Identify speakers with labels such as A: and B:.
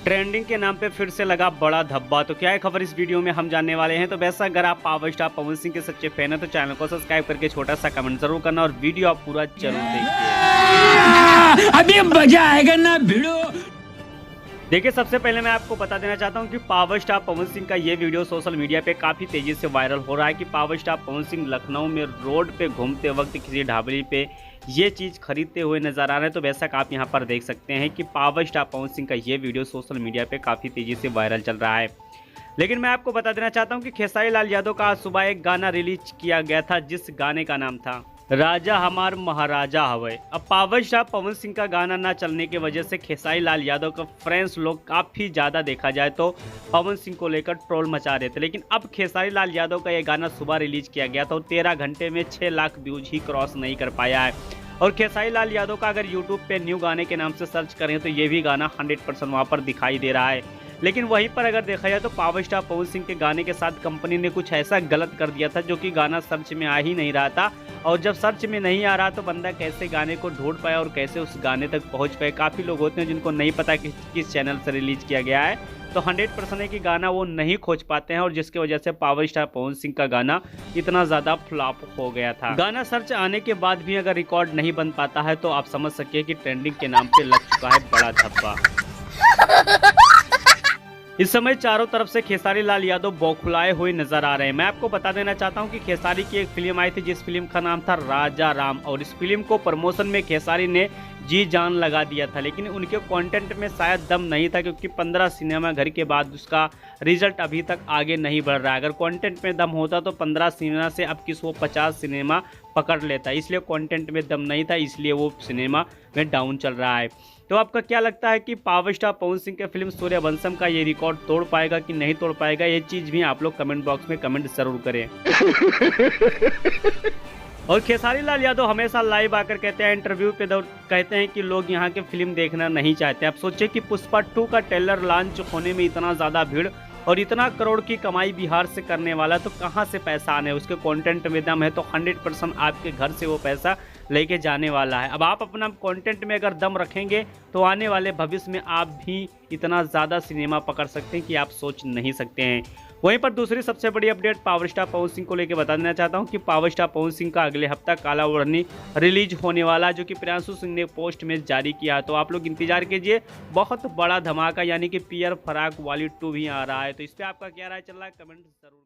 A: Trending के नाम पे फिर से लगा बड़ा धब्बा। तो क्या है खबर इस वीडियो में हम जानने वाले हैं। तो वैसा अगर आप पावर स्टार पवन सिंह के सच्चे फैन हैं तो चैनल को सब्सक्राइब करके छोटा सा कमेंट जरूर करना और वीडियो आप पूरा जरूर देखिए।
B: अभी मजा आएगा ना भिड़ो।
A: देखिए, सबसे पहले मैं आपको बता देना चाहता हूं कि पावर स्टार पवन सिंह का ये वीडियो सोशल मीडिया पे काफ़ी तेज़ी से वायरल हो रहा है कि पावर स्टार पवन सिंह लखनऊ में रोड पे घूमते वक्त किसी ढाबली पे ये चीज़ खरीदते हुए नजर आ रहे हैं। तो वैसा आप यहाँ पर देख सकते हैं कि पावर स्टार पवन सिंह का ये वीडियो सोशल मीडिया पे काफ़ी तेज़ी से वायरल चल रहा है। लेकिन मैं आपको बता देना चाहता हूँ कि खेसारी लाल यादव का आज सुबह एक गाना रिलीज किया गया था, जिस गाने का नाम था राजा हमार महाराजा हवे। अब पावर स्टार पवन सिंह का गाना ना चलने की वजह से खेसारी लाल यादव का फ्रेंड्स लोग काफ़ी ज़्यादा देखा जाए तो पवन सिंह को लेकर ट्रोल मचा रहे थे। लेकिन अब खेसारी लाल यादव का यह गाना सुबह रिलीज किया गया था और 13 घंटे में 6 लाख व्यूज ही क्रॉस नहीं कर पाया है। और खेसारी लाल यादव का अगर यूट्यूब पे न्यू गाने के नाम से सर्च करें तो ये भी गाना 100% वहाँ पर दिखाई दे रहा है। लेकिन वहीं पर अगर देखा जाए तो पावर स्टार पवन सिंह के गाने के साथ कंपनी ने कुछ ऐसा गलत कर दिया था जो कि गाना सर्च में आ ही नहीं रहा था। और जब सर्च में नहीं आ रहा तो बंदा कैसे गाने को ढूंढ पाया और कैसे उस गाने तक पहुंच पाए। काफ़ी लोग होते हैं जिनको नहीं पता कि किस चैनल से रिलीज किया गया है, तो 100% है कि गाना वो नहीं खोज पाते हैं और जिसकी वजह से पावर स्टार पवन सिंह का गाना इतना ज़्यादा फ्लॉप हो गया था। गाना सर्च आने के बाद भी अगर रिकॉर्ड नहीं बन पाता है तो आप समझ सकिए कि ट्रेंडिंग के नाम पे लग चुका है बड़ा धब्बा। इस समय चारों तरफ से खेसारी लाल यादव बौखलाए हुए नजर आ रहे हैं। मैं आपको बता देना चाहता हूं कि खेसारी की एक फिल्म आई थी जिस फिल्म का नाम था राजा राम, और इस फिल्म को प्रमोशन में खेसारी ने जी जान लगा दिया था। लेकिन उनके कंटेंट में शायद दम नहीं था, क्योंकि 15 सिनेमा घर के बाद उसका रिजल्ट अभी तक आगे नहीं बढ़ रहा है। अगर कंटेंट में दम होता तो 15 सिनेमा से अब किस वो 50 सिनेमा पकड़ लेता, इसलिए कंटेंट में दम नहीं था, इसलिए वो सिनेमा में डाउन चल रहा है। तो आपका क्या लगता है कि पावर स्टार पवन सिंह के फिल्म सूर्यवंशम का ये रिकॉर्ड तोड़ पाएगा कि नहीं तोड़ पाएगा? ये चीज़ भी आप लोग कमेंट बॉक्स में कमेंट जरूर करें। और खेसारी लाल यादव हमेशा लाइव आकर कहते हैं, इंटरव्यू पे कहते हैं कि लोग यहाँ के फिल्म देखना नहीं चाहते। आप सोचिए कि पुष्पा 2 का ट्रेलर लॉन्च होने में इतना ज़्यादा भीड़ और इतना करोड़ की कमाई बिहार से करने वाला, तो कहाँ से पैसा आने? उसके कंटेंट में दम है तो 100% आपके घर से वो पैसा लेके जाने वाला है। अब आप अपना कंटेंट में अगर दम रखेंगे तो आने वाले भविष्य में आप भी इतना ज़्यादा सिनेमा पकड़ सकते हैं कि आप सोच नहीं सकते हैं। वहीं पर दूसरी सबसे बड़ी update power star Pawan Singh को लेकर बता देना चाहता हूं कि पावर स्टार पवन सिंह का अगले हफ्ता काला ओढ़नी रिलीज होने वाला, जो कि प्रियांशु सिंह ने पोस्ट में जारी किया। तो आप लोग इंतजार कीजिए, बहुत बड़ा धमाका यानी कि पियर फराक वाली 2 भी आ रहा है। तो इस पर आपका क्या राय चल रहा है, कमेंट जरूर।